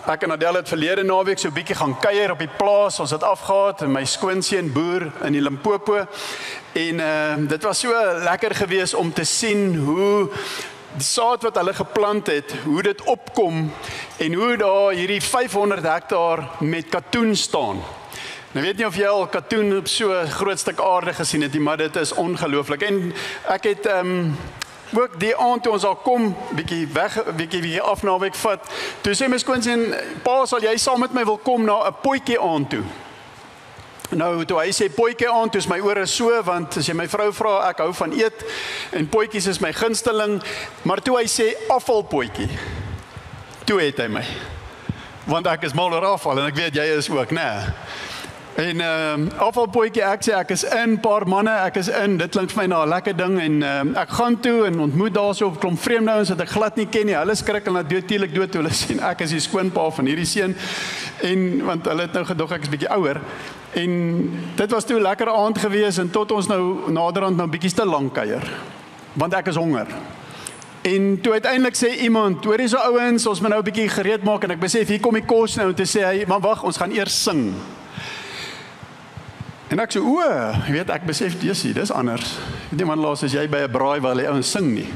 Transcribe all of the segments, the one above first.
ek en Adele het verlede naweek so 'n bietjie gaan kuier op die plaas. Ons het afgehaat en my skoonseun boer in die Limpopo. En dit was so lekker geweest om te sien hoe die saad wat hulle geplant het, hoe dit opkom en hoe daar hierdie 500 hektaar met katoen staan. Nou weet nie of jy al katoen op so 'n groot stuk aarde gesien het nie, maar dit is ongelooflik. En ek het ook die aand toe ons daar kom, bietjie af naweek vat. Toe sê my skoonseun, pa, sal jy saam met my wil kom na 'n potjie aand toe? Nou, toe hy sê potjie aand, toe is my ore so, want as jy my vrou vra, ek hou van eet, en potjies is my gunsteling, maar toe hy sê afvalpotjie, toe het hy my. Want ek is mal oor afval, en ek weet jy is ook, nee. En afvalpotjie, ek sê ek is in, paar manne, ek is in, dit klink vir my na 'n lekker ding, en ek gaan toe en ontmoet daar so 'n klomp vreemde ouens wat ek glad nie ken nie, hulle skrik hulle dood toe hulle sien, ek is die skoonpa van hierdie seun, en want hulle het nou gedog ek is bietjie ouer, en dit was toe 'n lekker aand gewees, en tot ons nou naderhand nou bietjie te lank kuier, want ek is honger. En toe uiteindelik sê iemand, hoor hierso ouens, ons moet nou 'n bietjie gereed maak, en ek besef, hier kom die kos nou, en toe sê hy, maar wag, ons gaan eers sing. En ek sê, jy weet, ek besef, dis anders. Weet nie man, laas as jy by 'n braai waar die ouens sing nie.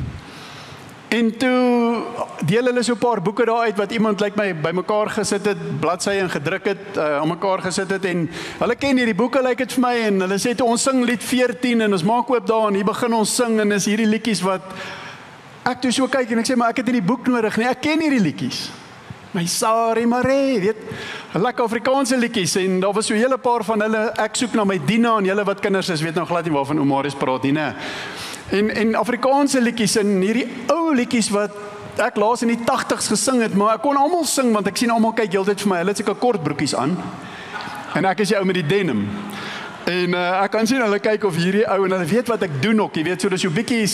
En toe deel hulle so 'n paar boeke daar uit wat iemand lyk my bymekaar gesit het, bladsye en gedruk het, aan mekaar gesit het, en hulle ken hierdie boeke lyk dit vir my, en hulle sê toe ons sing lied 14 en ons maak oop daar en hier begin ons sing, en is hierdie liedjies wat ek toe so kyk en ek sê, maar ek het nie die boek nodig nie, ek ken hierdie liedjies. My Sari Mare, weet, lekker Afrikaanse liedjies, en daar was so 'n hele paar van hulle, ek soek na my Dina, en julle wat kinders is, weet nou glad nie waarvan Omarius praat nie, nee. En Afrikaanse liedjies, en hierdie ou liedjies wat ek laas in die 80's gesing het, maar ek kon almal sing, want ek sien almal kyk heeltyd vir my, hulle het seker kort broekies aan, en ek is die ou met die denim. En ek kan sien hulle kyk of hierdie ou, en hulle weet wat ek doen ook, jy weet, so dis so bietjie,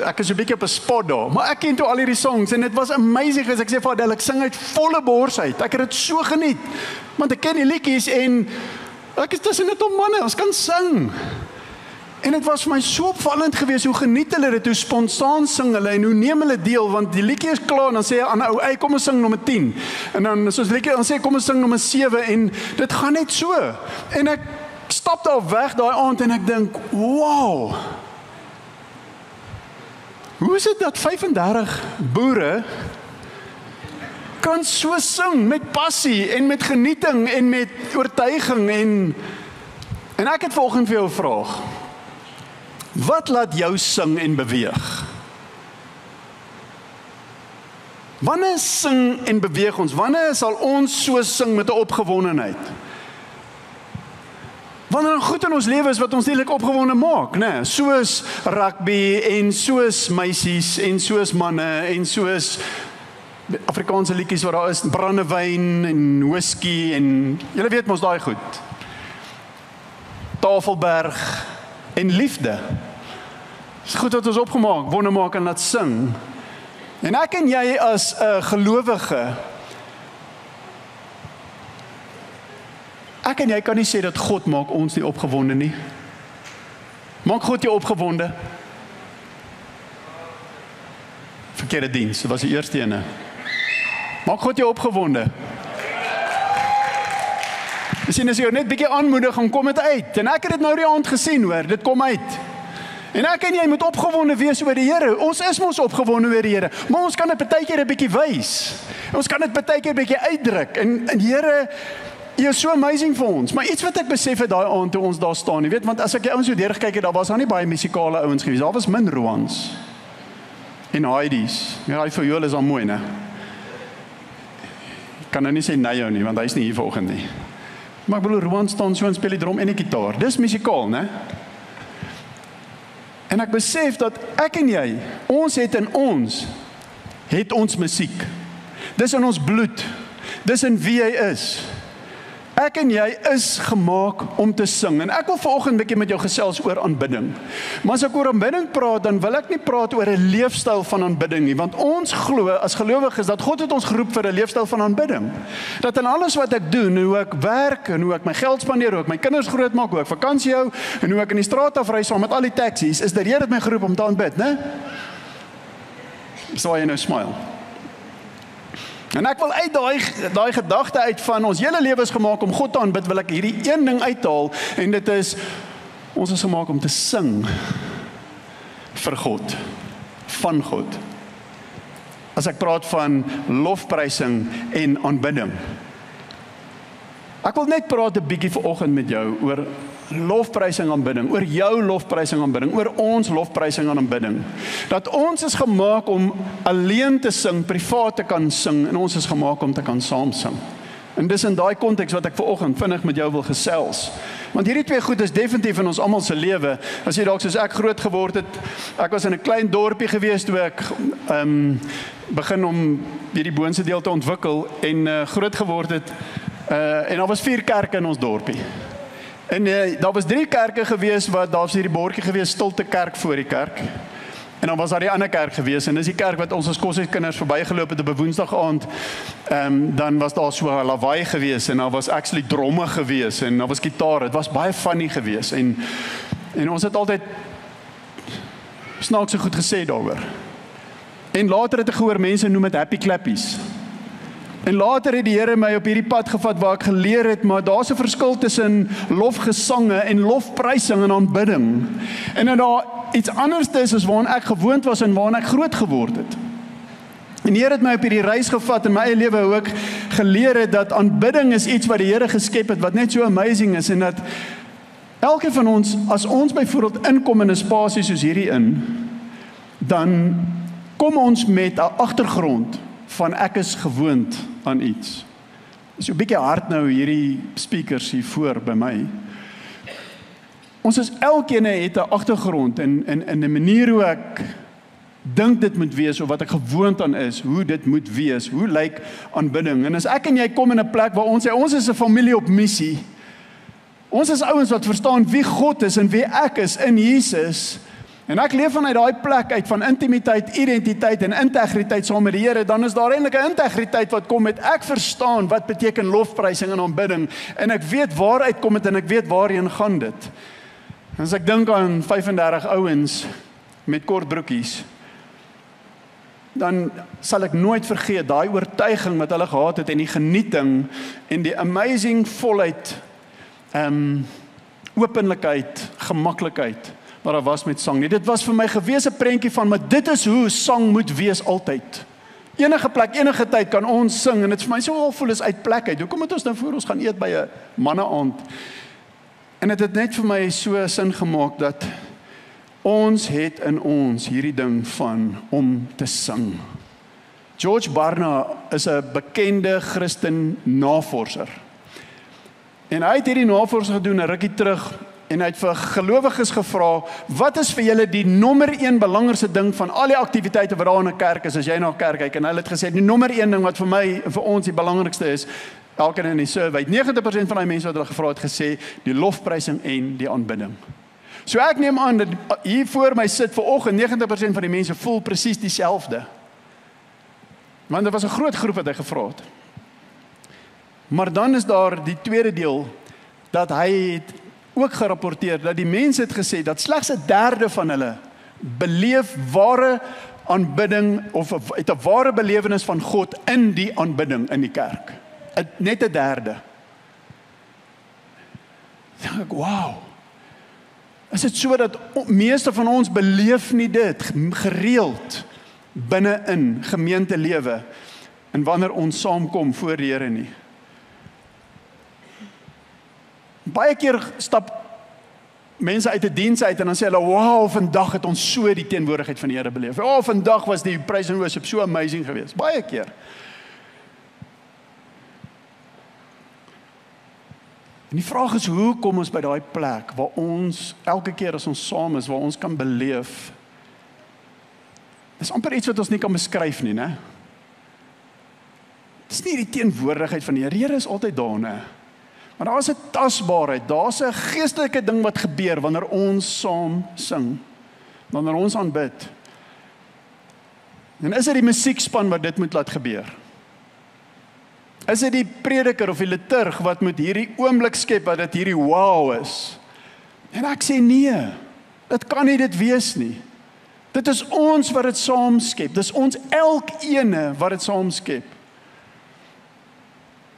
ek is so bietjie op 'n spot daar, maar ek ken toe al hierdie songs, en dit was amazing, as ek sê vir Adele, ek sing uit volle bors uit, ek het dit so geniet, want ek ken die liedjies, en ek is tussen dit om manne, ons kan sing, en dit was vir my so opvallend geweest, hoe geniet hulle dit, hoe spontaan sing hulle, en hoe neem hulle deel, want die liedjie is klaar, en dan sê hy aan ou, hey, kom ons sing nommer 10, en dan soos liedjie, dan sê kom ons sing nommer 7, en dit gaan net so, en ek stap daar weg daai aand en ek dink, wow, hoe is dit dat 35 boere kan so sing met passie en met genieting en met oortuiging, en ek het volgende vir jou 'n vraag. Wat laat jou sing en beweeg? Wanneer sing en beweeg ons? Wanneer sal ons so sing met 'n opgewondenheid? Wanneer goed in ons lewe is wat ons eintlik opgewonde maak, né? Soos rugby en soos meisies en soos manne en soos Afrikaanse liedjies wat daar is, brandewyn en whisky en julle weet mos daai goed. Tafelberg en liefde. Dis goed dat ons opgemaak, wonde maak en laat sing. En ek en jy as 'n gelowige, ek en jy kan nie sê dat God maak ons nie opgewonde nie. Maak God jou opgewonde? Verkeerde diens, dit was die eerste ene. Maak God jou opgewonde? Sien, as jy net bietjie aanmoedig, gaan kom dit uit. En ek het dit nou die aand gesien, hoor, dit kom uit. En ek en jy moet opgewonde wees oor die Here. Ons is mos opgewonde oor die Here, maar ons kan dit partykeer 'n bietjie wys. Ons kan dit partykeer 'n bietjie uitdruk. En die Here, jy is so amazing vir ons. Maar iets wat ek besef het daai aand toe ons daar staan, jy weet, want as ek die ouens so deurgekyk het, daar was nie baie musikale ouens gewees. Daar was min Roans en Heidi's. Ja, hy vir julle is al mooi, né? Kan nou nie sê Nayo nie, want hy's nie hier vanoggend nie. Maar ek bedoel, Roan staan so en speel die drum en die gitaar. Dis musikaal, né? En ek besef dat ek en jy, ons het ons musiek. Dis in ons bloed. Dis in wie hy is. Ek en jy is gemaak om te sing. En ek wil vanoggend 'n bietjie met jou gesels oor aanbidding. Maar as ek oor aanbidding praat, dan wil ek nie praat oor 'n leefstyl van aanbidding nie, want ons glo as gelowiges dat God het ons geroep vir 'n leefstyl van aanbidding. Dat in alles wat ek doen, hoe ek werk en hoe ek my geld spandeer, hoe ek my kinders grootmaak, hoe ek vakansie hou en hoe ek in die straat afry saam met al die taksies, is dat die Here het my geroep om te aanbid, né? Sou jy nou smile? En ek wil uit daai gedagte uit van ons hele lewe is gemaak om God te aanbid, wil ek hierdie een ding uithaal, en dit is, ons is gemaak om te sing vir God, van God. As ek praat van lofprysing en aanbidding. Ek wil net praat 'n bietjie vanoggend met jou oor lofprysing en aanbidding, oor jou lofprysing en aanbidding, oor ons lofprysing en aanbidding. Dat ons is gemaak om alleen te sing, privaat te kan sing, en ons is gemaak om te kan saam sing. En dis in daai konteks wat ek vanoggend vinnig met jou wil gesels. Want hierdie twee goed is definitief in ons almal se lewe. As jy dalk soos ek groot geword het, ek was in 'n klein dorpie gewees toe ek begin om hierdie boonste deel te ontwikkel en groot geword het. En daar was 4 kerke in ons dorpie. En daar was 3 kerke gewees wat daar was hierdie bordjie gewees, stilte kerk voor die kerk. En dan was daar die ander kerk gewees, en dis die kerk wat ons as koshuiskinders verbygeloop het op 'n Woensdag aand. Dan was daar so 'n lawaai gewees, en daar was actually dromme gewees, en daar was gitaar. Dit was baie funny gewees, en ons het altyd snaakse goed gesê daaroor. En later het ek gehoor mense noem dit happy clappies. En later het die Here my op hierdie pad gevat waar ek geleer het, maar daar's 'n verskil tussen lofgesange en lofprysing en aanbidding. En dat daar iets anders is as waaraan ek gewoond was en waaraan ek groot geword het. En die Here het my op hierdie reis gevat in my eie lewe hoe ek geleer het dat aanbidding is iets wat die Here geskep het, wat net so amazing is, en dat elkeen van ons, as ons byvoorbeeld inkom in 'n spasie soos hierdie dan kom ons met 'n agtergrond van ek is gewoond aan iets. Dis so 'n bietjie hard nou hierdie speakers hier voor by my. Ons is elkeen het 'n agtergrond in 'n manier hoe ek dink dit moet wees of wat ek gewoond aan is, hoe dit moet wees, hoe lyk aanbidding. En as ek en jy kom in 'n plek waar ons sê ons is 'n familie op missie. Ons is ouens wat verstaan wie God is en wie ek is in Jesus. En ek leef vanuit daai plek uit van intimiteit, identiteit en integriteit saam met die Here, dan is daar eintlik 'n integriteit wat kom met ek verstaan wat beteken lofprysing en aanbidding, en ek weet waaruit kom dit en ek weet waarheen gaan dit. En as ek dink aan 35 ouens met kort broekies, dan sal ek nooit vergeet daai oortuiging wat hulle gehad het en die genieting en die amazing volheid, openlikheid, gemaklikheid wat daar was met sang nie. Dit was vir my gewese prentjie van, maar dit is hoe sang moet wees altyd. Enige plek, enige tyd kan ons sing, en dit vir my so al voel is uit plek uit. Hoekom het ons nou voor ons gaan eet by 'n manne-aand? En dit het net vir my so sin gemaak dat ons het in ons hierdie ding van om te sing. George Barna is 'n bekende Christen navorser. En hy het hierdie navorsing gedoen 'n rukkie terug, en hy het vir gelowiges gevra, wat is vir julle die nommer 1 belangrikste ding van al die aktiwiteite wat daar in 'n kerk is, as jy na 'n kerk kyk? En hulle het gesê, die nommer 1 ding wat vir my en vir ons die belangrikste is, elkeen in die survey, 90% van die mense wat hulle gevra het gesê, die lofprysing en die aanbidding. So ek neem aan, dat hier voor my sit vanoggend, 90% van die mense voel presies dieselfde. Want dit was 'n groot groep wat hy gevra het. Maar dan is daar die tweede deel, dat hy het ook gerapporteer, dat die mense het gesê, dat slegs 1/3 van hulle beleef ware aanbidding, of het 'n ware belewenis van God in die aanbidding in die kerk. Net 1/3. Dan dink ek, wow. Is dit so dat meeste van ons beleef nie dit gereeld binne in gemeentelewe en wanneer ons saamkom voor die Here nie? Baie keer stap mense uit 'n diens uit en dan sê hulle, wow, vandag het ons so die teenwoordigheid van die Here beleef. Oh, vandag was die praise and worship so amazing geweest. Baie keer. En die vraag is, hoe kom ons by daai plek waar ons elke keer as ons saam is, waar ons kan beleef? Dis amper iets wat ons nie kan beskryf nie, né? Dis nie die teenwoordigheid van die Here. Die Here is altyd daar, né? Maar daar is 'n tasbaarheid, daar's 'n geestelike ding wat gebeur wanneer ons saam sing, wanneer ons aanbid. En is dit die musiekspan wat dit moet laat gebeur? Is dit die prediker of die liturg wat moet hierdie oomblik skep wat dit hierdie wow is? En ek sê nee, dit kan nie dit wees nie. Dit is ons wat dit saam skep, dis ons elkene wat dit saam skep.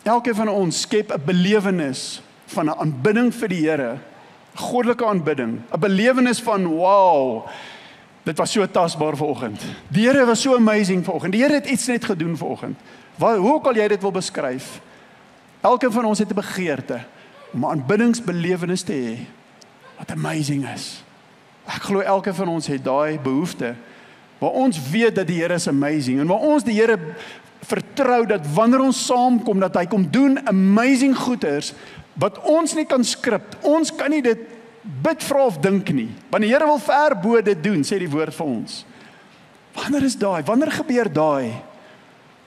Elkeen van ons skep 'n belewenis van 'n aanbidding vir die Here, goddelike aanbidding, 'n belewenis van wow, dit was so tasbaar vanoggend. Die Here was so amazing vanoggend. Die Here het iets net gedoen vanoggend. Hoe ook al jy dit wil beskryf, elkeen van ons het 'n begeerte om 'n aanbiddingsbelewenis te hê wat amazing is. Ek glo elkeen van ons het daai behoefte waar ons weet dat die Here is amazing en waar ons die Here vertrou dat wanneer ons saamkom dat hy kom doen amazing goeders wat ons nie kan skrip. Ons kan nie dit bid, vra of dink nie. Want die Here wil ver bo dit doen, sê die woord vir ons. Wanneer is daai? Wanneer gebeur daai?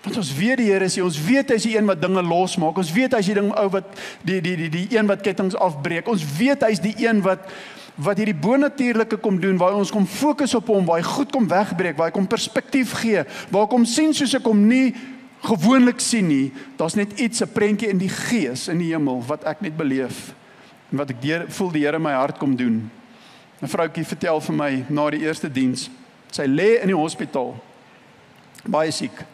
Want ons weet die Here is hier, ons weet hy is die een wat dinge losmaak. Ons weet hy is die ding ou wat die een wat kettinge afbreek. Ons weet hy is die een wat hierdie bonatuurlike kom doen, waar ons kom fokus op hom, waar hy goed kom wegbreek, waar hy kom perspektief gee, waar hy kom sien soos ek hom nie gewoonlik sien nie. Daar's net iets, 'n prentjie in die gees in die hemel wat ek net beleef en wat ek voel die Here in my hart kom doen. 'n Vroutjie vertel vir my na die eerste diens, sy lê in die hospitaal, baie siek.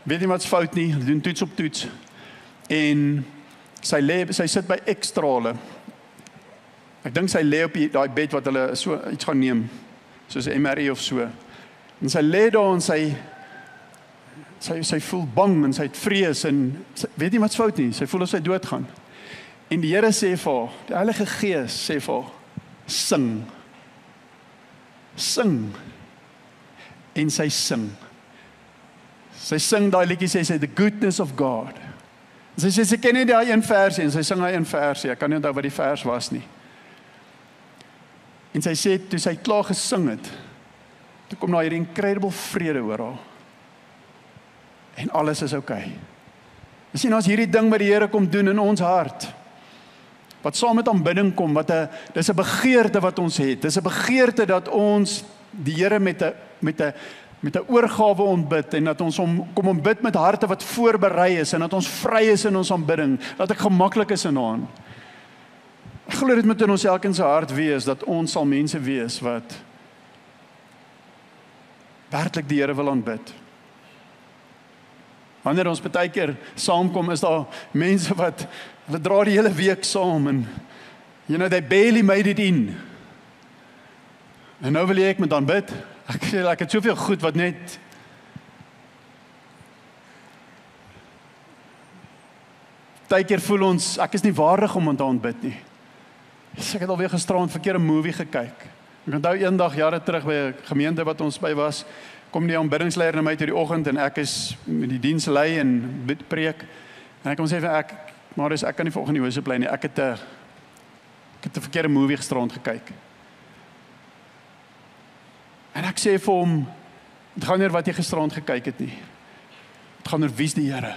Weet nie wat's fout nie, doen toets op toets. En sy sit by ekstrale. Ek dink sy lê op daai bed wat hulle so iets gaan neem, soos 'n MRI of so. En sy lê daar en sy voel bang en sy het vrees en weet nie wat's fout nie. Sy voel of sy doodgaan. En die Here sê vir haar, die Heilige Gees sê vir haar, sing. Sing. En sy sing. Sy sing daai liedjie, sê the goodness of God. Sy sê sy ken nie daai een versie en sy sing daai een versie. Ek kan nie onthou wat die vers was nie. En sy sê toe sy klaar gesing het, toe kom daar hierdie incredible vrede oor haar. En alles is okay. Jy sien, as hierdie ding wat die Here kom doen in ons hart, wat saam met aanbidding kom, dis 'n begeerte wat ons het. Dis 'n begeerte dat ons die Here met 'n oorgawe ontbid en dat ons hom kom ontbid met harte wat voorberei is en dat ons vry is in ons aanbidding, dat ek gemaklik is in hom. Ek glo dit moet in ons elkeen se hart wees dat ons sal mense wees wat werklik die Here wil aanbid. Wanneer ons baie keer saamkom, is daar mense wat dra die hele week saam en they barely made it in. En nou wil ek met aanbid. Ek sê ek het soveel goed wat net baie keer voel ons ek is nie waardig om te aanbid nie. Ek het alweer gisterand verkeerde movie gekyk. Ek onthou eendag jare terug by 'n gemeente wat ons by was, kom die aanbiddingsleier na my toe die oggend en ek is met die diens lei en preek. En ek kom sê vir Marius, ek kan nie vanoggend in die huis bly nie. Ek het 'n verkeerde movie gisterand gekyk. En ek sê vir hom, dit gaan oor wat jy gisterand gekyk het nie. Dit gaan oor wie is die Here?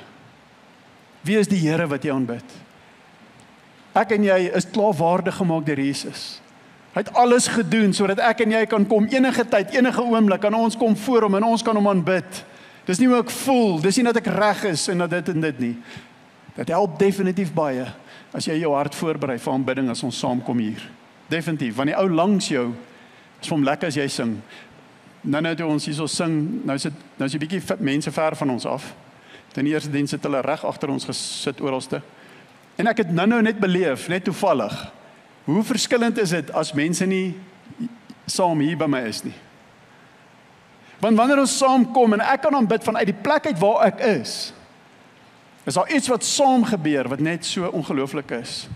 Wie is die Here wat jy aanbid? Ek en jy is klaar waardig gemaak deur Jesus. Hy het alles gedoen sodat ek en jy kan kom enige tyd, enige oomblik kan ons kom voor hom en ons kan hom aanbid. Dis nie hoe ek voel, dis nie dat ek reg is en dat dit en dit nie. Dit help definitief baie as jy jou hart voorberei vir aanbidding as ons saamkom hier. Definitief, want die ou langs jou is vir hom lekker as jy sing. Nou toe ons hierso sing, nou is 'n bietjie mense ver van ons af. In die eerste diens het hulle reg agter ons gesit oralste. En ek het nou net beleef, net toevallig, hoe verskillend is dit as mense nie saam hier by my is nie. Want wanneer ons saamkom en ek kan aanbid vanuit die plek uit waar ek is daar iets wat saam gebeur wat net so ongelooflik is.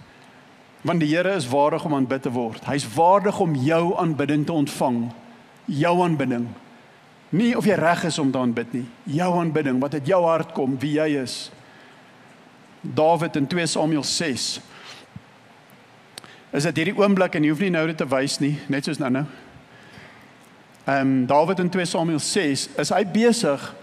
Want die Here is waardig om aanbid te word. Hy is waardig om jou aanbidding te ontvang. Jou aanbidding. Nie of jy reg is om te aanbid nie. Jou aanbidding, wat uit jou hart kom, wie jy is. Dawid in 2 Samuel 6. Is dit hierdie oomblik en jy hoef nie nou dit te wys nie, net soos nou. Dawid in 2 Samuel 6 is hy besig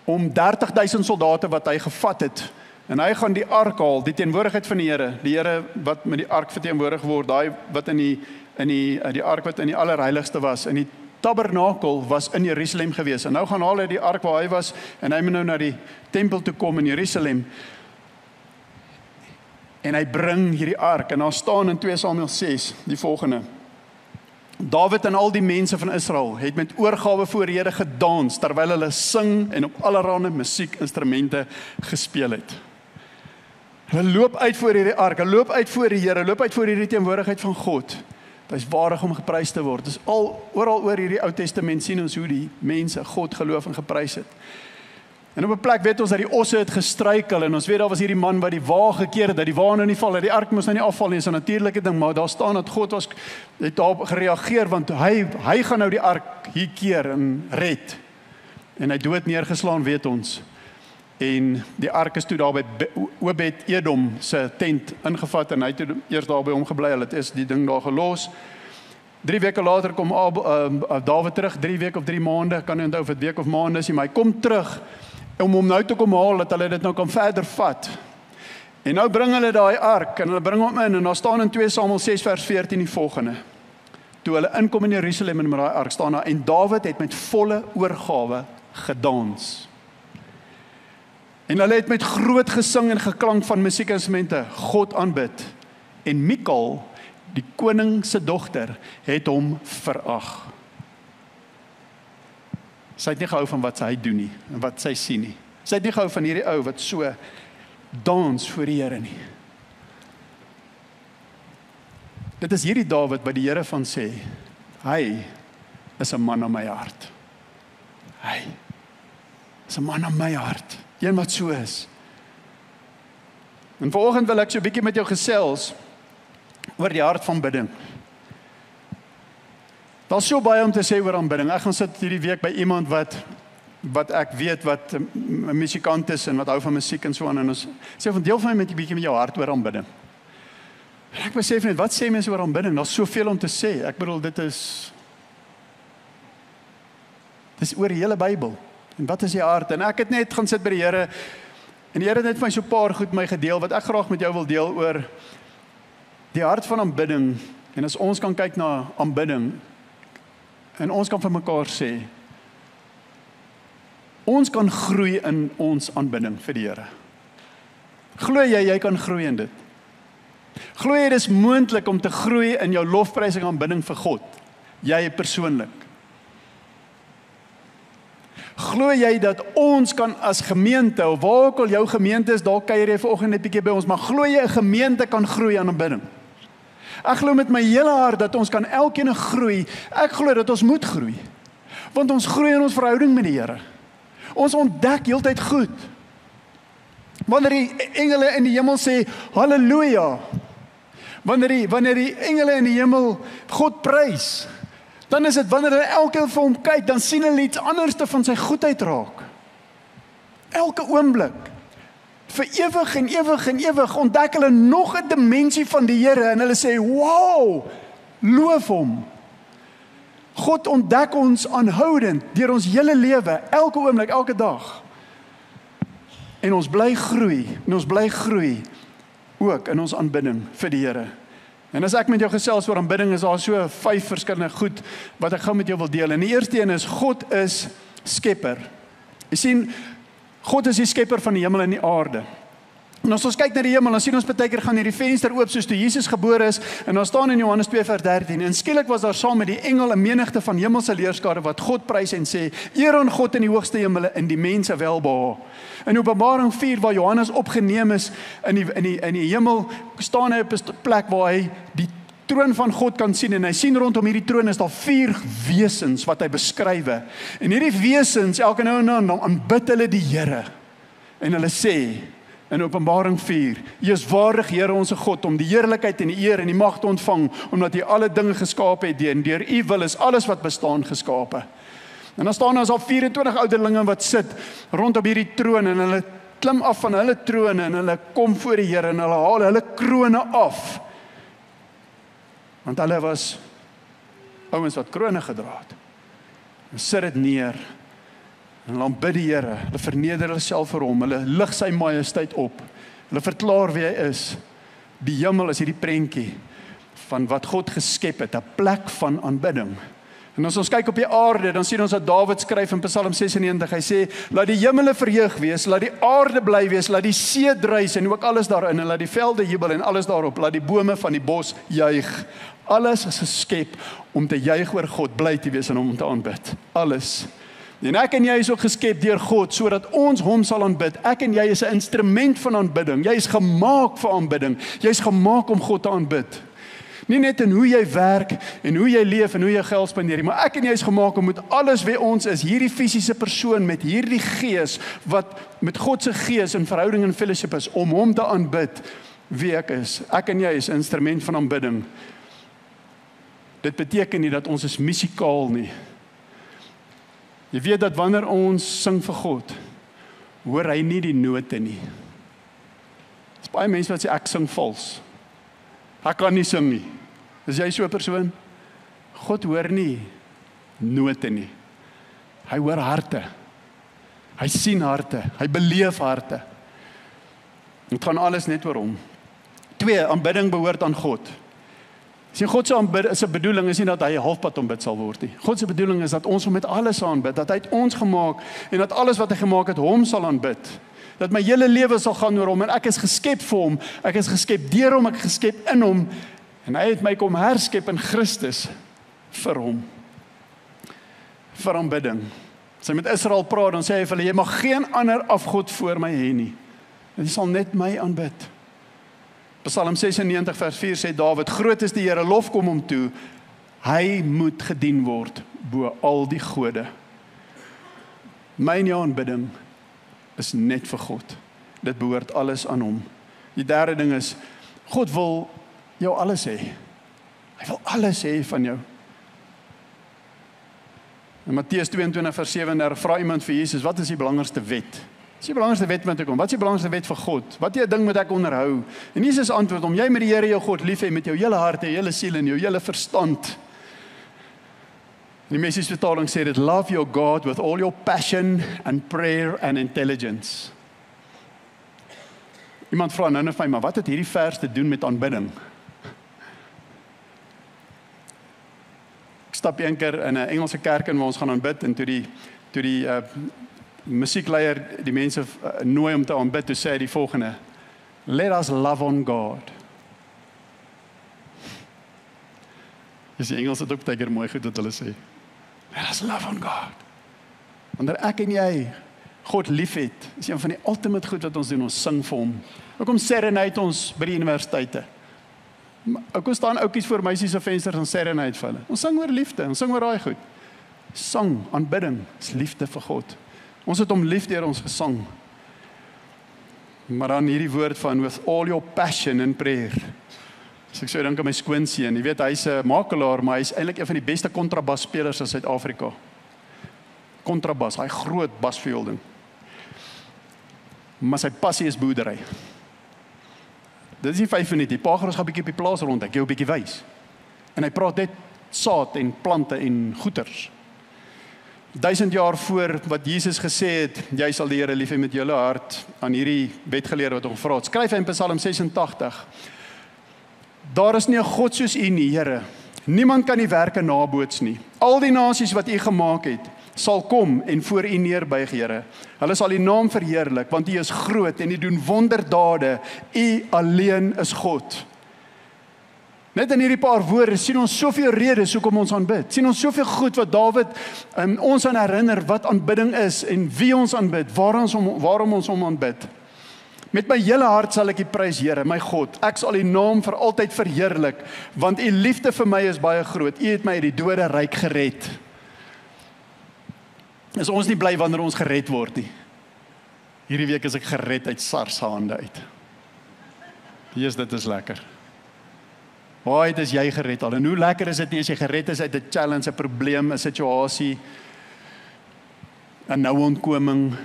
om 30,000 soldate wat hy gevat het en hy gaan die ark haal, die teenwoordigheid van die Here wat met die ark verteenwoordig word, daai wat in die ark wat in die allerheiligste was, in die tabernakel was in Jerusalem gewees. En nou gaan haal hy die ark waar hy was en hy moet nou na die tempel toe kom in Jerusalem. En hy bring hierdie ark en daar staan in 2 Samuel 6 die volgende: Dawid en al die mense van Israel het met oorgawe voor die Here gedans terwyl hulle sing en op allerlei musiekinstrumente gespeel het. Hulle loop uit voor hierdie ark, hulle loop uit voor die Here, loop uit voor hierdie teenwoordigheid van God. Dit is waardig om geprys te word. Dis oral oor hierdie Ou Testament sien ons hoe die mense God geloof en geprys het. En op 'n plek weet ons dat die osse het gestruikel en ons weet daar was hierdie man wat die wa gekeer het, dat die wa nou nie val, dat die ark moes nou nie afval nie, is 'n natuurlike ding, maar daar staan dat God het daarop gereageer want hy gaan nou die ark hier keer en red. En hy dood neergeslaan, weet ons. En die ark is toe daar by Obed-Edom se tent ingevat en hy het toe eers daar by hom gebly. Hulle het is die ding daar gelos. 3 weke later kom Dawid terug, 3 weke of 3 maande, kan nie onthou of dit week of maande is nie, maar hy kom terug om hom nou te kom haal, dat hulle dit nou kan verder vat. En nou bring hulle daai ark, en hulle bring hom in, en daar staan in 2 Samuel 6 vers 14 die volgende. Toe hulle inkom in Jerusalem en met daai ark staan daar, en Dawid het met volle oorgawe gedans. En hulle het met groot gesing en geklank van musiekinstrumente God aanbid. En Mikal, die koning se dogter, het hom verag. Sy het nie gehou van wat hy doen nie, en wat sy sien nie. Sy het nie gehou van hierdie ou wat so dans voor die Here nie. Dit is hierdie Dawid wat die Here van sê, hy is 'n man na my hart. Hy is 'n man na my hart. Een wat so is. En vanoggend wil ek so 'n bietjie met jou gesels oor die hart van bidding. Daar's so baie om te sê oor aanbidding. Ek gaan sit hierdie week by iemand wat ek weet wat 'n musikant is en wat hou van musiek en so aan, en ons sê van deel van my met 'n bietjie met jou hart oor aanbidding. En ek besef net, wat sê mense oor aanbidding? Daar's soveel om te sê. Ek bedoel, dit is oor die hele Bybel. En wat is die hart? En ek het net gaan sit by die Here, en die Here het net vir my so 'n paar goed my gedeel, wat ek graag met jou wil deel oor die hart van aanbidding. En as ons kan kyk na aanbidding, en ons kan vir mekaar sê, ons kan groei in ons aanbidding vir die Here. Glo jy kan groei in dit? Glo jy dis moontlik om te groei in jou lofprysing en aanbidding vir God? Jy persoonlik. Glo jy dat ons kan as gemeente, of waar ook al jou gemeente is, daar kuier jy vanoggend net bietjie by ons, maar glo jy 'n gemeente kan groei aan aanbidding? Ek glo met my hele hart dat ons kan elkeen groei. Ek glo dat ons moet groei. Want ons groei in ons verhouding met die Here. Ons ontdek heeltyd goed. Wanneer die engele in die hemel sê halleluja, wanneer die engele in die hemel God prys, dan is dit wanneer hulle elkeen vir hom kyk, dan sien hulle iets anderste van sy goedheid raak. Elke oomblik. Vir ewig en ewig en ewig ontdek hulle nog 'n dimensie van die Here en hulle sê, wow, loof hom. God ontdek ons aanhoudend deur ons hele lewe, elke oomblik, elke dag. En ons bly groei ook in ons aanbidding vir die Here. En as ek met jou gesels oor aanbidding, is daar so 5 verskillende goed wat ek gou met jou wil deel. En die eerste een is, God is skepper. Jy sien, God is die skepper van die hemel en die aarde. En as ons kyk na die hemel, dan sien ons baie keer gaan hierdie venster oop soos toe Jesus gebore is, en dan staan in Johannes 2 vers 13, en skielik was daar saam met die engel 'n menigte van hemelse leerskare wat God prys en sê, eer aan God in die hoogste hemele en die mense welbehae. In Openbaring 4 waar Johannes opgeneem is in die hemel, staan hy op 'n plek waar hy die troon van God kan sien, en hy sien rondom hierdie troon is daar 4 wesens wat hy beskrywe. En hierdie wesens, elke nou en dan aanbid hulle die Here. En hulle sê in Openbaring 4, U is waardig, Here ons God, om die heerlikheid en die eer en die mag te ontvang, omdat U alle dinge geskape het, en deur U wil is alles wat bestaan geskape. En dan staan daar al 24 ouderlinge wat sit rondom hierdie troon, en hulle klim af van hulle trone, en hulle kom voor die Here, en hulle haal hulle krone af. Want hulle was ouens wat krone gedra het. Hulle sit dit neer, en hulle aanbid die Here, hulle verneder hulle self vir hom, hulle lig sy majesteit op, hulle verklaar wie hy is. Die hemel is hierdie prentjie van wat God geskep het, 'n plek van aanbidding. En as ons kyk op die aarde, dan sien ons dat Dawid skryf in Psalm 96, hy sê, laat die hemele verheug wees, laat die aarde bly wees, laat die see druis en ook alles daarin, en laat die velde jubel en alles daarop, laat die bome van die bos juig. Alles is geskep om te juig oor God, bly te wees en om te aanbid. Alles. En ek en jy is ook geskep deur God, sodat ons hom sal aanbid. Ek en jy is 'n instrument van aanbidding. Jy is gemaak vir aanbidding. Jy is gemaak om God te aanbid. Nie net in hoe jy werk, en hoe jy leef, en hoe jy geld spandeer, maar ek en jy is gemaak om met alles wie ons is, hierdie fisiese persoon, met hierdie gees, wat met God se gees in verhouding en fellowship is, om hom te aanbid, wie ek is. Ek en jy is 'n instrument van aanbidding. Dit beteken nie dat ons is musikaal nie. Jy weet dat wanneer ons sing vir God, hoor hy nie die note nie. Dis baie mense wat sê ek sing vals. Ek kan nie sing nie. Is jy so 'n persoon? God hoor nie note nie. Hy hoor harte. Hy sien harte. Hy beleef harte. Dit gaan alles net oor hom. 2, aanbidding behoort aan God. Sien, God se bedoeling is nie dat hy halfpad aanbid sal word nie. God se bedoeling is dat ons hom met alles aanbid, dat hy het ons gemaak en dat alles wat hy gemaak het hom sal aanbid. Dat my hele lewe sal gaan oor hom en ek is geskep vir hom, ek is geskep deur hom, ek is geskep in hom en hy het my kom herskep in Christus vir hom. Vir aanbidding. As hy met Israel praat, dan sê hy vir hulle, jy mag geen ander afgod voor my hê nie. Jy sal net my aanbid. Psalm 96 vers 4 sê Dawid, groot is die Here, lof kom hom toe, hy moet gedien word bo al die gode. My en jou aanbidding is net vir God. Dit behoort alles aan hom. Die derde ding is, God wil jou alles hê. Hy wil alles hê van jou. In Matteus 22 vers 37 vra iemand vir Jesus, wat is die belangrikste wet? Wat is die belangrikste wet met ek kom? Wat is die belangrikste wet vir God? Wat is die ding moet ek onderhou? En Jesus antwoord om jy met die Here jou God lief hê met jou hele hart, jou hele siel en jou hele verstand. Die Message vertaling sê dit, love your God with all your passion and prayer and intelligence. Iemand vra nou net vir my, maar wat het hierdie vers te doen met aanbidding? Ek stap een keer in 'n Engelse kerk in waar ons gaan aanbid en toe die musiekleier die mense nooi om te aanbid, toe sê hy die volgende: Let us love on God. Die Engels het ook baie mooi goed wat hulle sê. Let us love on God. Wanneer ek en jy God liefhet, is een van die ultimate goed wat ons doen, ons sing vir hom. Hoekom serenade ons by die universiteite? Hoekom staan oukies voor meisies se vensters en serenade vir hulle? Ons sing oor liefde, ons sing oor daai goed. Sang, aanbidding, is liefde vir God. Ons het hom lief deur ons gesang. Maar dan hierdie woord van with all your passion and prayer. So ek sou dink aan my skoonseun, jy weet hy's 'n makelaar, maar hy's eintlik een van die beste kontrabasspelers in Suid-Afrika. Kontrabas, hy groot basviool. Maar sy passie is boerdery. Dit is nie 5 minute, die pa gaan ons gaan 'n bietjie op die plaas rond, ek jou 'n bietjie wys. En hy praat net saad en plante en goeters. 1000 jaar voor wat Jesus gesê het, jy sal die Here lief hê met jou hele hart, aan hierdie wetgeleerde wat hom vra het. Skryf hy in Psalm 86. Daar is nie 'n God soos U nie, Here. Niemand kan die werke naboots nie. Al die nasies wat U gemaak het, sal kom en voor U neerbuig, Here. Hulle sal U naam verheerlik, want U is groot en U doen wonderdade. U alleen is God. Net in hierdie paar woorde sien ons soveel redes hoekom ons aanbid. Sien ons soveel goed wat Dawid ons aan herinner wat aanbidding is en wie ons aanbid, waarom ons hom aanbid. Met my hele hart sal ek U prys, Here, my God. Ek sal U naam vir altyd verheerlik, want U liefde vir my is baie groot. U het my uit die dode ryk gered. Is ons nie bly wanneer ons gered word nie? Hierdie week is ek gered uit SARS se hande uit. Jesus, dit is lekker. Waar is jy gered al? En hoe lekker is dit nie as jy gered is uit 'n challenge, 'n probleem, 'n situasie, 'n noue ontkoming.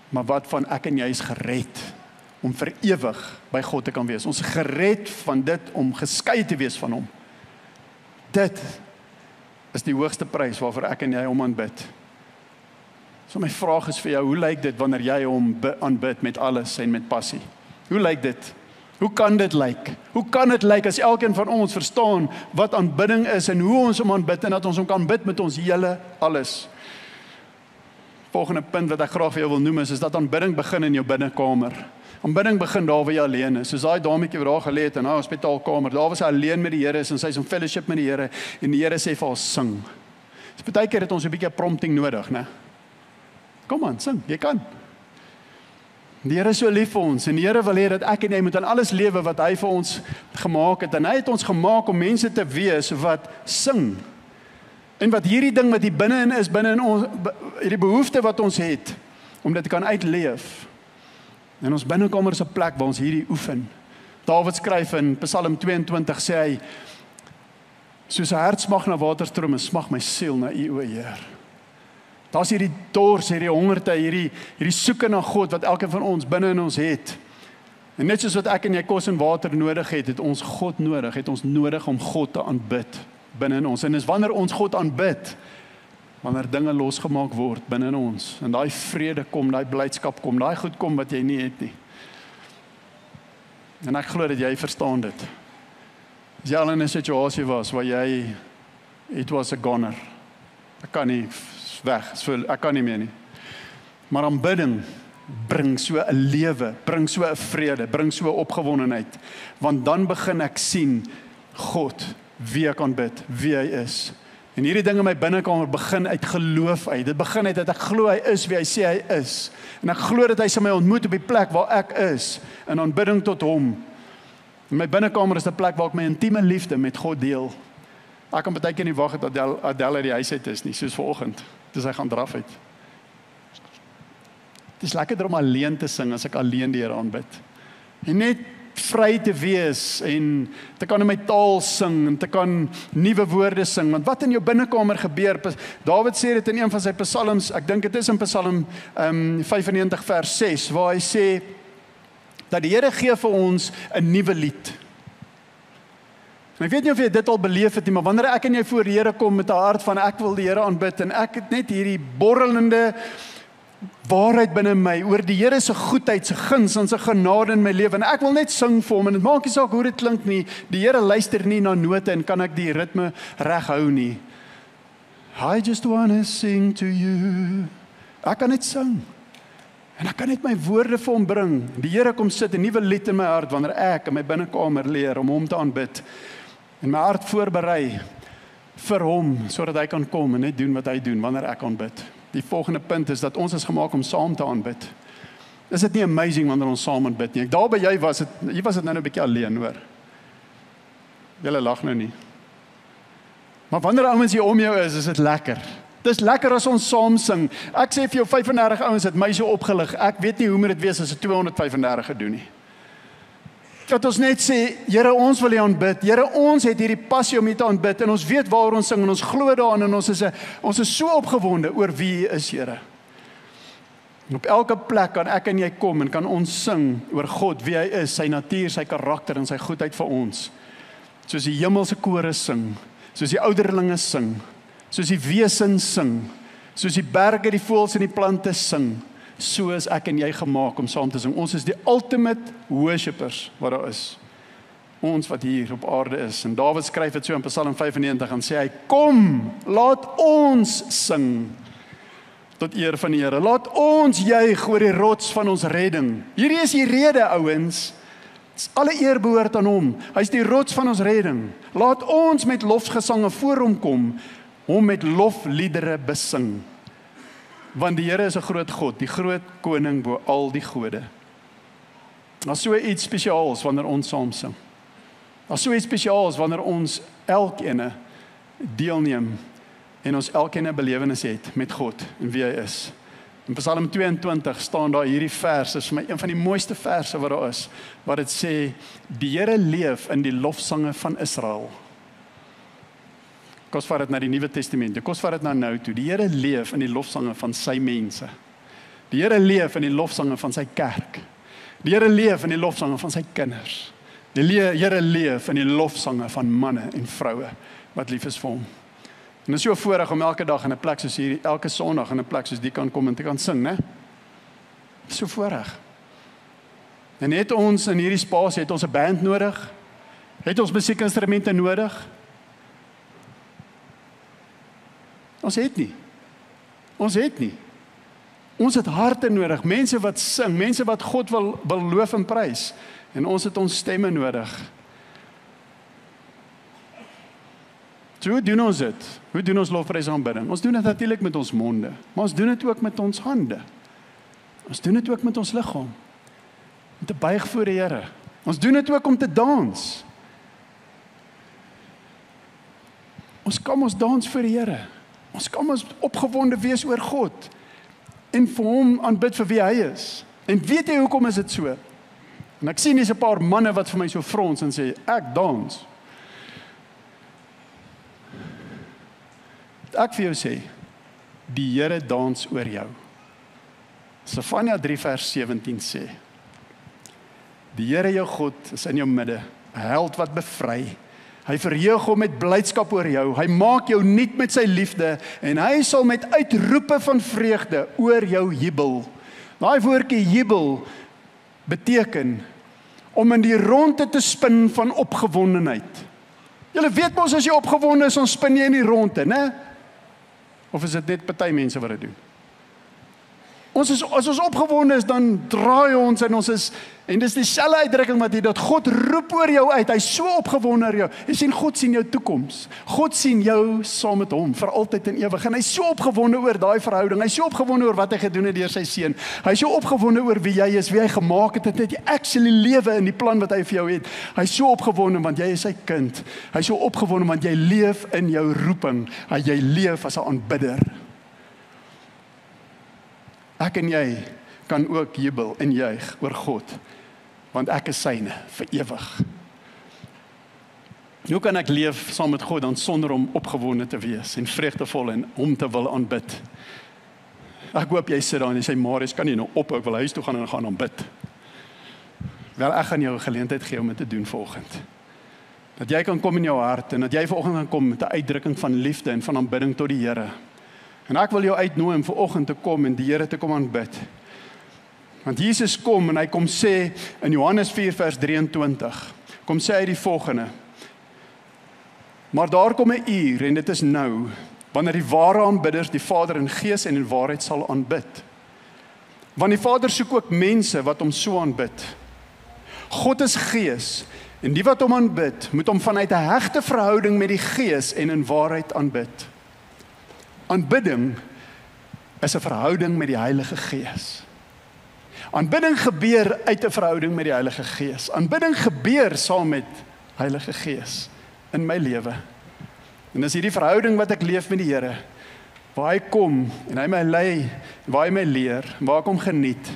Maar wat van ek en jy is gered om vir ewig by God te kan wees. Ons is gered van dit om geskei te wees van hom. Dit is die hoogste prys waarvoor ek en jy hom aanbid. So my vraag is vir jou, hoe lyk dit wanneer jy hom aanbid met alles en met passie? Hoe lyk dit? Hoe kan dit lyk? Hoe kan dit lyk as elkeen van ons verstaan wat aanbidding is en hoe ons hom aanbid en dat ons hom kan bid met ons hele alles? Volgende punt wat ek graag vir jou wil noem is dat aanbidding begin in jou binnekamer. Aanbidding begin daar waar jy alleen is. Soos daai dametjie wat daar gelê het in haar hospitaalkamer. Daar was sy alleen met die Here en sy is in fellowship met die Here en die Here sê vir haar sing. Dus baie keer het ons 'n bietjie prompting nodig, né? Kom aan, sing, jy kan. Die Here is so lief vir ons en die Here wil hê dat ek en jy moet aan alles lewe wat hy vir ons gemaak het. En hy het ons gemaak om mense te wees wat sing. En wat hierdie ding wat hier binne-in is, binne in ons, hierdie behoefte wat ons het, om dit te kan uitleef. En ons binnekamer is 'n plek waar ons hierdie oefen. Dawid skryf in Psalm 22, sê hy, soos 'n hert smag na waterstrome, smag my siel na U, o Heer. Daar's hierdie dors, hierdie hongerte, hierdie soeke na God wat elkeen van ons binne in ons het. En net soos wat ek en jy kos en water nodig het ons God nodig, het ons nodig om God te aanbid binne in ons. En dis wanneer ons God aanbid, wanneer dinge losgemaak word binne in ons, en daai vrede kom, daai blydskap kom, daai goed kom wat jy nie het nie. En ek glo dat jy verstaan dit. As jy al in 'n situasie was waar jy, it was a goner. Ek kan nie weg, ek kan nie meer nie. Maar aanbidding bring so 'n lewe, bring so 'n vrede, bring so 'n opgewondenheid. Want dan begin ek sien God, wie ek aanbid, wie hy is. En hierdie ding in my binnekamer begin uit geloof uit. Dit begin uit dat ek glo hy is wie hy sê hy is. En ek glo dat hy sal my ontmoet op die plek waar ek is, in aanbidding tot hom. En my binnekamer is 'n plek waar ek my intieme liefde met God deel. Ek kan baie keer nie wag dat Adele uit die huis uit is nie, soos vanoggend. Dis hy gaan draf uit. Dit is lekkerder om alleen te sing as ek alleen die Here aanbid. En net vry te wees en te kan in my taal sing en te kan nuwe woorde sing. Want wat in jou binnekamer gebeur, Dawid sê dit in een van sy psalms, ek dink dit is in Psalm 95 vers 6, waar hy sê dat die Here gee vir ons 'n nuwe lied. En ek weet nie of jy dit al beleef het nie, maar wanneer ek en jy voor die Here kom met 'n hart van ek wil die Here aanbid en ek het net hierdie borrelende waarheid binne my oor die Here se goedheid, se guns en se genade in my lewe, en ek wil net sing vir hom, en dit maak nie saak hoe dit klink nie, die Here luister nie na note en kan ek die ritme reg hou nie. I just wanna sing to you. Ek kan net sing, en ek kan net my woorde vir hom bring. Die Here kom sit 'n nuwe lied in my hart, wanneer ek in my binnekamer leer om hom te aanbid, en my hart voorberei vir hom, sodat hy kan kom en net doen wat hy doen, wanneer ek aanbid. Die volgende punt is dat ons is gemaak om saam te aanbid. Is dit nie amazing wanneer ons saam aanbid nie? Daar by jy was dit nou 'n bietjie alleen, hoor. Julle lag nou nie. Maar wanneer ouens hier om jou is dit lekker. Dis lekker as ons saam sing. Ek sê vir jou 35 ouens het my so opgelig. Ek weet nie hoe moet dit wees as 235 gedoen nie. Dat ons net sê, Here, ons wil U aanbid. Here, ons het hierdie passie om U te aanbid en ons weet waaroor ons sing en ons glo daarin en ons is so opgewonde oor wie U is, Here. En op elke plek kan ek en jy kom en kan ons sing oor God, wie hy is, sy natuur, sy karakter en sy goedheid vir ons. Soos die hemelse kore sing, soos die ouderlinge sing, soos die wesens sing, soos die berge, die voëls en die plante sing. So is ek en jy gemaak om saam te sing. Ons is die ultimate worshippers wat daar is. Ons wat hier op aarde is. En Dawid skryf dit so in Psalm 95 en sê hy, kom, laat ons sing tot eer van die Here. Laat ons juig oor die rots van ons redding. Hierdie is die rede, ouens. Alle eer behoort aan hom. Hy is die rots van ons redding. Laat ons met lofgesange voor hom kom, hom met lofliedere besing. Want die Here is 'n groot God, die groot koning bo al die gode. Daar's so iets spesiaals wanneer ons saam sing. Daar's so iets spesiaals wanneer ons elkeen deelneem en ons elkeen 'n belewenis het met God en wie hy is. In Psalm 22 staan daar hierdie vers, is vir my een van die mooiste verse wat daar is, wat dit sê, die Here leef in die lofsange van Israel. Kos vat dit na die Nuwe Testament, kos vat dit na nou toe. Die Here leef in die lofsange van sy mense. Die Here leef in die lofsange van sy kerk. Die Here leef in die lofsange van sy kinders. Die Here leef in die lofsange van manne en vroue wat lief is vir hom. En dit is so 'n voorreg om elke dag in 'n plek soos hierdie, elke Sondag in 'n plek soos die kan kom en te kan sing, né? So voorreg. En het ons in hierdie spasie, het ons 'n band nodig? Het ons musiekinstrumente nodig? Ons het nie. Ons het nie. Ons het harte nodig, mense wat sing, mense wat God wil loof en prys. En ons het ons stemme nodig. So hoe doen ons dit? Hoe doen ons lofprys en aanbidding? Ons doen dit natuurlik met ons monde, maar ons doen dit ook met ons hande. Ons doen dit ook met ons liggaam. Om te buig voor die Here. Ons doen dit ook om te dans. Ons kan ons dans vir die Here. Ons kan ons opgewonde wees oor God en vir hom aanbid vir wie hy is. En weet jy hoekom is dit so? En ek sien hier's 'n paar manne wat vir my so frons en sê ek dans. Ek vir jou sê, die Here dans oor jou. Sefanja 3 vers 17 sê, die Here jou God is in jou midde, 'n held wat bevry. Hy verheug hom met blydskap oor jou. Hy maak jou nuut met sy liefde en hy sal met uitroepe van vreugde oor jou jubel. Daai woordjie jubel beteken om in die ronde te spin van opgewondenheid. Julle weet mos as jy opgewonde is, dan spin jy in die ronde, né? Of is dit net party mense wat dit doen? As ons opgewonde is, dan draai ons en dis dieselfde uitdrukking wat dat God roep oor jou uit. Hy's so opgewonde oor jou. Jy sien, God sien jou toekoms. God sien jou saam met hom vir altyd en ewig. En hy's so opgewonde oor daai verhouding. Hy's so opgewonde oor wat hy gedoen het deur sy seun. Hy's so opgewonde oor wie jy is, wie hy gemaak het, dat jy actually lewe in die plan wat hy vir jou het. Hy's so opgewonde want jy is sy kind. Hy's so opgewonde want jy leef in jou roeping. Jy leef as 'n aanbidder. Ek en jy kan ook jubel en juig oor God, want ek is syne vir ewig. Hoe kan ek leef saam met God dan sonder om opgewonde te wees en vreugdevol en hom te wil aanbid? Ek hoop jy sit daar en jy sê, Marius, kan jy nou ophou, ek wil huis toe gaan en gaan aanbid. Wel, ek gaan jou 'n geleentheid gee om dit te doen vanoggend. Dat jy kan kom in jou hart en dat jy vanoggend kan kom met 'n uitdrukking van liefde en van aanbidding tot die Here. En ek wil jou uitnooi om vanoggend te kom en die Here te kom aanbid. Want Jesus kom en hy kom sê in Johannes 4 vers 23, kom sê hy die volgende: maar daar kom 'n uur en dit is nou, wanneer die ware aanbidders die Vader in gees en in waarheid sal aanbid. Want die Vader soek ook mense wat hom so aanbid. God is gees en die wat hom aanbid, moet hom vanuit 'n hegte verhouding met die gees en in waarheid aanbid. Aanbidding is 'n verhouding met die Heilige Gees. Aanbidding gebeur uit 'n verhouding met die Heilige Gees. Aanbidding gebeur saam met Heilige Gees in my lewe. En dis hierdie verhouding wat ek leef met die Here, waar hy kom en hy my lei, waar hy my leer, waar ek hom geniet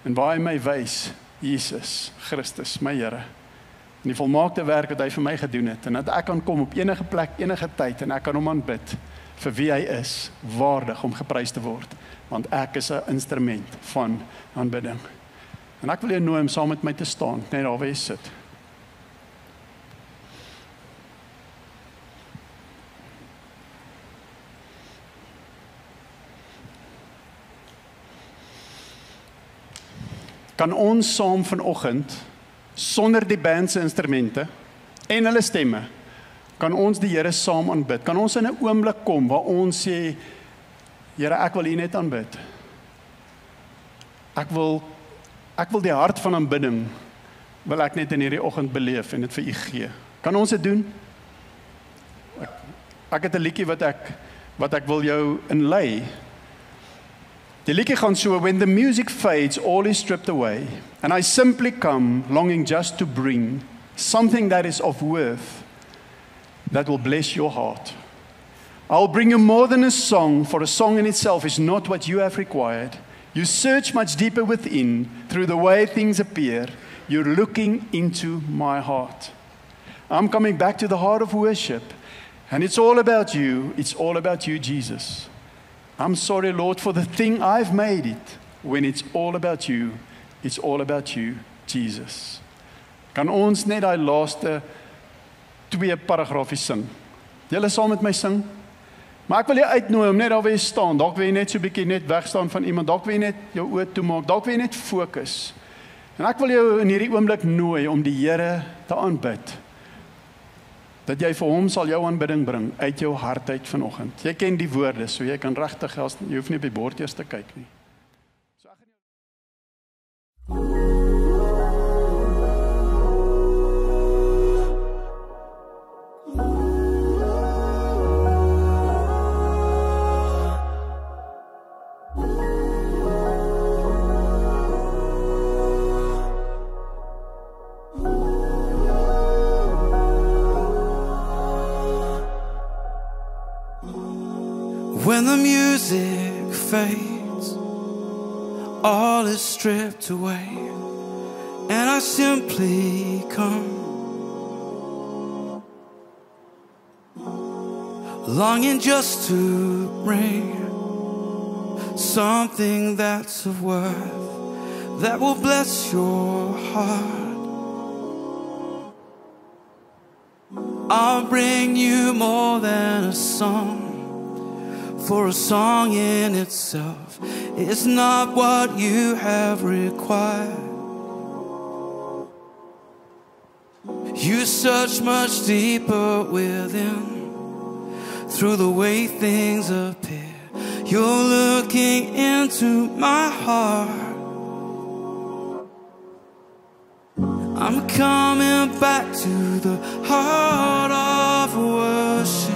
en waar hy my wys, Jesus Christus, my Here. En die volmaakte werk wat hy vir my gedoen het en dat ek kan kom op enige plek, enige tyd en ek kan hom aanbid vir wie hy is, waardig om geprys te word, want ek is 'n instrument van aanbidding. En ek wil jou nooi om saam met my te staan, net daar waar jy sit. Kan ons saam vanoggend, sonder die band se instrumente en hulle stemme, kan ons die Here saam aanbid? Kan ons in 'n oomblik kom waar ons sê, Here, ek wil U net aanbid. Ek wil die hart van aanbidding wil ek net in hierdie oggend beleef en dit vir U gee. Kan ons dit doen? Ek het 'n liedjie wat ek wil jou inlei. Die liedjie gaan so: when the music fades, all is stripped away, and I simply come longing just to bring something that is of worth that will bless your heart. I'll bring you more than a song, for a song in itself is not what you have required. You search much deeper within, through the way things appear. You're looking into my heart. I'm coming back to the heart of worship, and it's all about you. It's all about you, Jesus. I'm sorry, Lord, for the thing I've made it, when it's all about you. It's all about you, Jesus. Kan ons net daai laaste 2 paragrafies sing? Julle saam met my sing? Maar ek wil jou uitnooi om net daar waar jy staan, dalk wil jy net so 'n bietjie net wegstaan van iemand, dalk wil jy net jou oë toemaak, dalk wil jy net fokus. En ek wil jou in hierdie oomblik nooi om die Here te aanbid. Dat jy vir hom sal jou aanbidding bring uit jou hart uit vanoggend. Jy ken die woorde, so jy kan regtig, jy hoef nie op die bord eers te kyk nie. the music fades, all is stripped away, and I simply come, longing just to bring something that's of worth, that will bless your heart. I'll bring you more than a song, for a song in itself is not what you have required. You search much deeper within, through the way things appear. You're looking into my heart. I'm coming back to the heart of worship,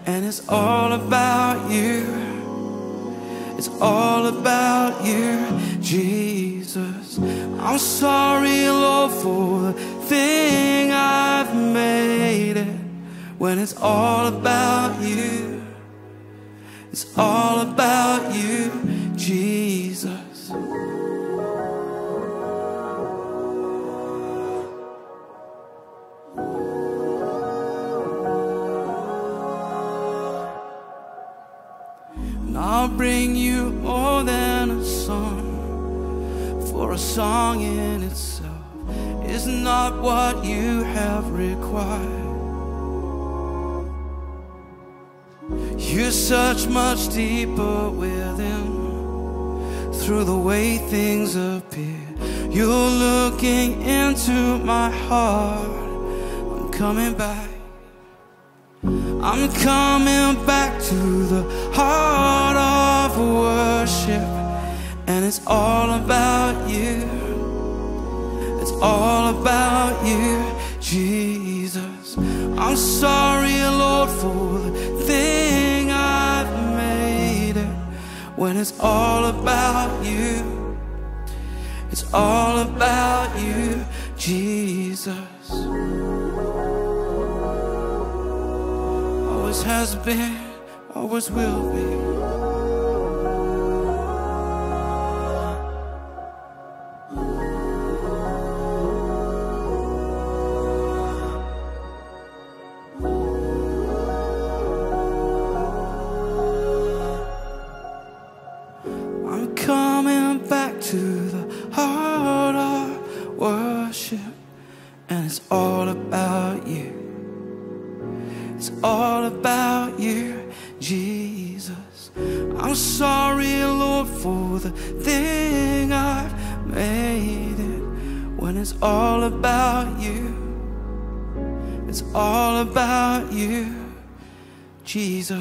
and it's all about you. It's all about you, Jesus. I'm sorry, Lord, for the thing I've made it, when it's all about you. It's all about you, Jesus. And I'll bring you more than a song, for a song in itself is not what you have required. You search much deeper within, through the way things appear. You're looking into my heart. I'm coming back. I'm coming back to the heart of worship, and it's all about you. It's all about you, Jesus. I'm sorry, Lord, for the thing I've made it, when it's all about you. It's all about you, Jesus. Always has been, always will be. Coming back to the heart of worship, and it's all about you. It's all about you, Jesus. I'm sorry, Lord, for the thing I've made it, when it's all about you. It's all about you, Jesus.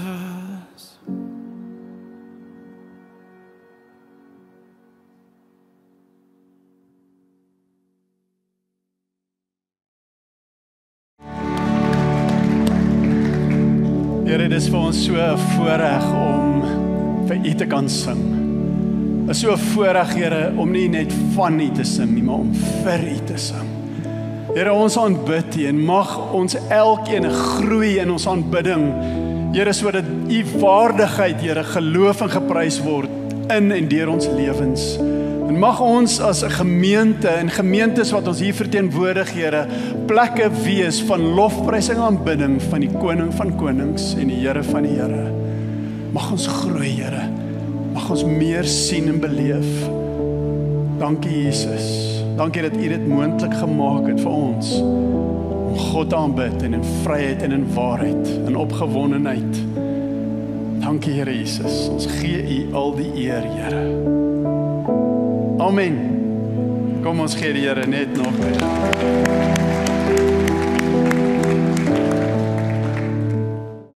Here, dit is vir ons so 'n voorreg om vir U te kan sing. Dit is so 'n voorreg, Here, om nie net van U te sing nie, maar om vir U te sing. Here, ons aanbid U en mag ons elkeen groei in ons aanbidding. Here, sodat U waardigheid, Here, geloof en geprys word in en deur ons lewens. En mag ons as 'n gemeente en gemeentes wat ons hier verteenwoordig, Here, plekke wees van lofprysing en aanbidding van die Koning van Konings en die Here van die Here. Mag ons groei, Here. Mag ons meer sien en beleef. Dankie, Jesus. Dankie dat U dit moontlik gemaak het vir ons om God te aanbid en in vryheid en in waarheid en opgewondenheid. Dankie, Here Jesus. Ons gee U al die eer, Here. Amen. Kom ons gee die Here net nog weer.